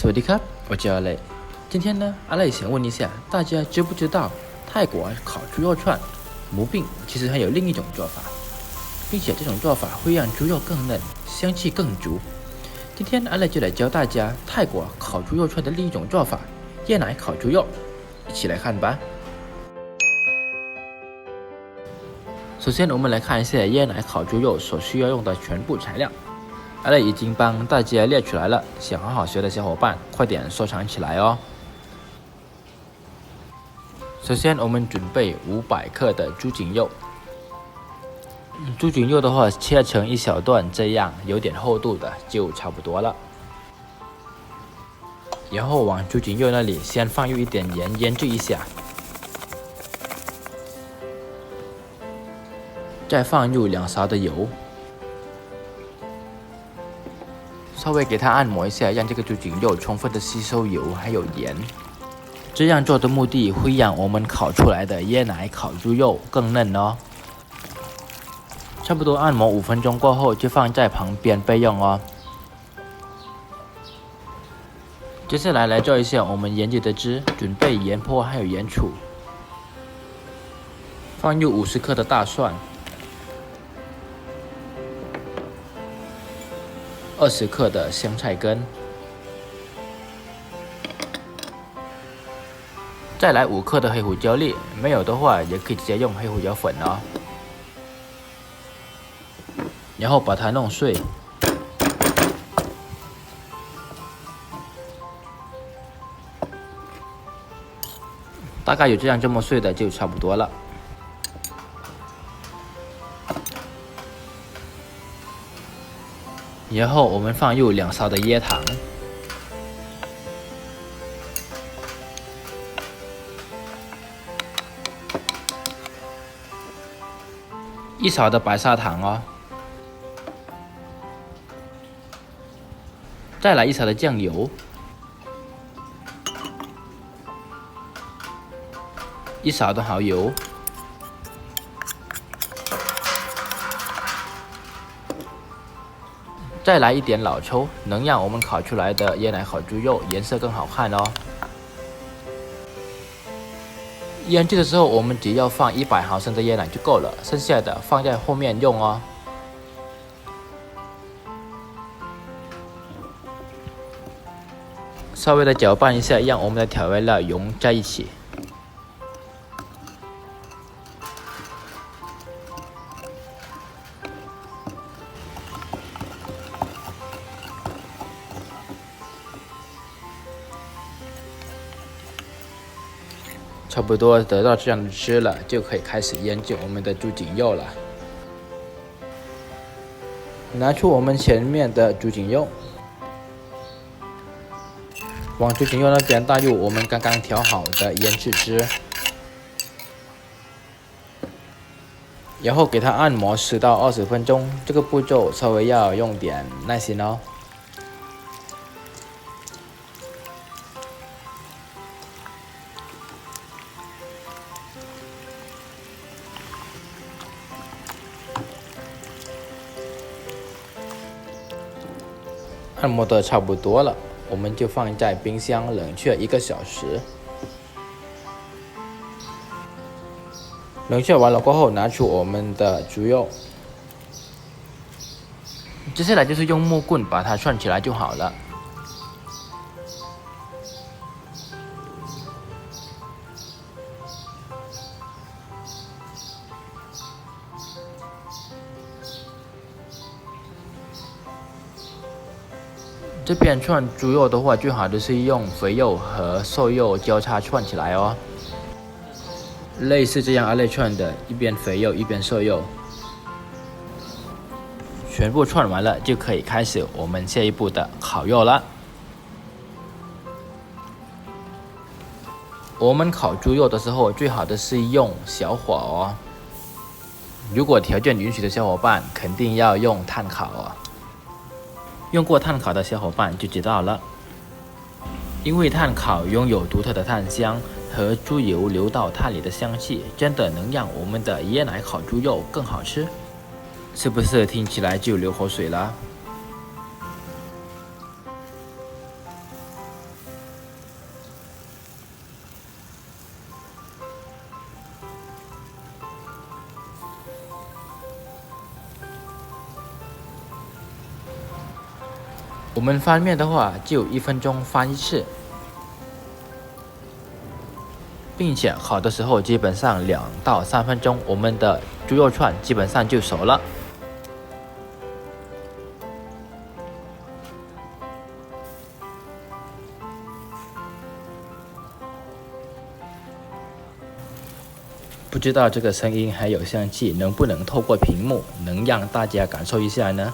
สวัสดีครับ我叫阿磊。今天呢，阿磊想问一下，大家知不知道泰国烤猪肉串无病其实还有另一种做法，并且这种做法会让猪肉更嫩，香气更足。今天阿磊就来教大家泰国烤猪肉串的另一种做法——椰奶烤猪肉，一起来看吧。首先，我们来看一下椰奶烤猪肉所需要用的全部材料。阿磊已经帮大家列出来了，想好好学的小伙伴快点收藏起来哦。首先，我们准备500克的猪颈肉。猪颈肉的话，切成一小段，这样有点厚度的就差不多了。然后往猪颈肉那里先放入一点盐腌制一下，再放入2勺的油。稍微给它按摩一下，让这个猪颈肉充分的吸收油还有盐。这样做的目的会让我们烤出来的椰奶烤猪肉更嫩哦。差不多按摩5分钟过后，就放在旁边备用哦。接下来做一下我们腌制的汁，准备盐粕还有盐醋，放入50克的大蒜。20克的香菜根，再来5克的黑胡椒粒，没有的话也可以直接用黑胡椒粉哦。然后把它弄碎，大概有这么碎的就差不多了。然后我们放入2勺的椰糖，1勺的白砂糖哦，再来1勺的酱油，1勺的蚝油，再来一点老抽，能让我们烤出来的椰奶烤猪肉颜色更好看哦。腌制的时候，我们只要放100毫升的椰奶就够了，剩下的放在后面用哦。稍微的搅拌一下，让我们的调味料融在一起。差不多得到这样的汁了，就可以开始腌制我们的猪颈肉了。拿出我们前面的猪颈肉，往猪颈肉那边倒入我们刚刚调好的腌制汁，然后给它按摩10到20分钟。这个步骤稍微要用点耐心哦。按摩的差不多了，我们就放在冰箱冷却1个小时。冷却完了过后，拿出我们的猪肉，接下来就是用木棍把它串起来就好了。这边串猪肉的话，最好的是用肥肉和瘦肉交叉串起来哦。类似这样阿磊串的，一边肥肉一边瘦肉，全部串完了就可以开始我们下一步的烤肉了。我们烤猪肉的时候，最好的是用小火哦。如果条件允许的小伙伴，肯定要用炭烤哦。用过炭烤的小伙伴就知道了，因为炭烤拥有独特的炭香和猪油流到炭里的香气，真的能让我们的椰奶烤猪肉更好吃。是不是听起来就流口水了？我们翻面的话，就1分钟翻一次，并且好的时候基本上2到3分钟，我们的猪肉串基本上就熟了。不知道这个声音还有香气，能不能透过屏幕能让大家感受一下呢？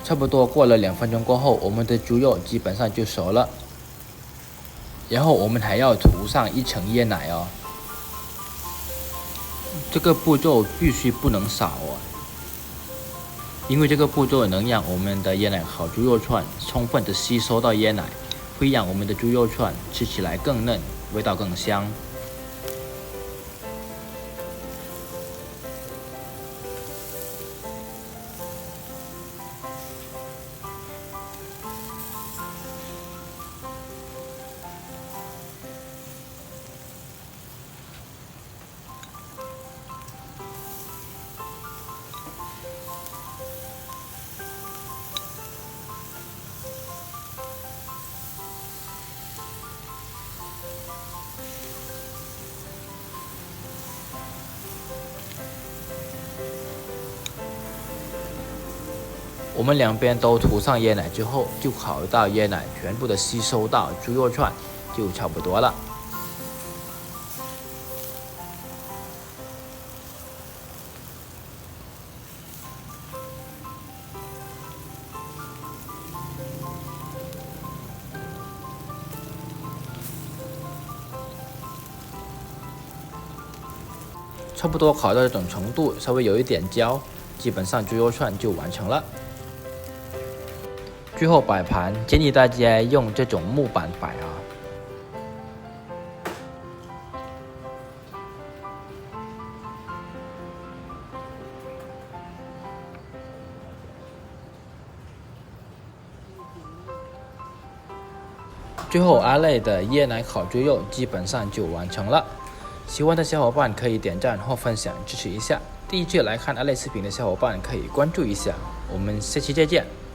差不多过了2分钟过后，我们的猪肉基本上就熟了。然后我们还要涂上1层椰奶哦，这个步骤必须不能少哦，因为这个步骤能让我们的椰奶烤猪肉串充分的吸收到椰奶，会让我们的猪肉串吃起来更嫩，味道更香。我们两边都涂上椰奶之后，就烤到椰奶全部的吸收到猪肉串，就差不多了。差不多烤到这种程度，稍微有一点焦，基本上猪肉串就完成了。最后摆盘，建议大家用这种木板摆啊。最后阿累的椰奶烤猪肉基本上就完成了。喜欢的小伙伴可以点赞或分享支持一下。第一次来看阿累视频的小伙伴可以关注一下。我们下期再见。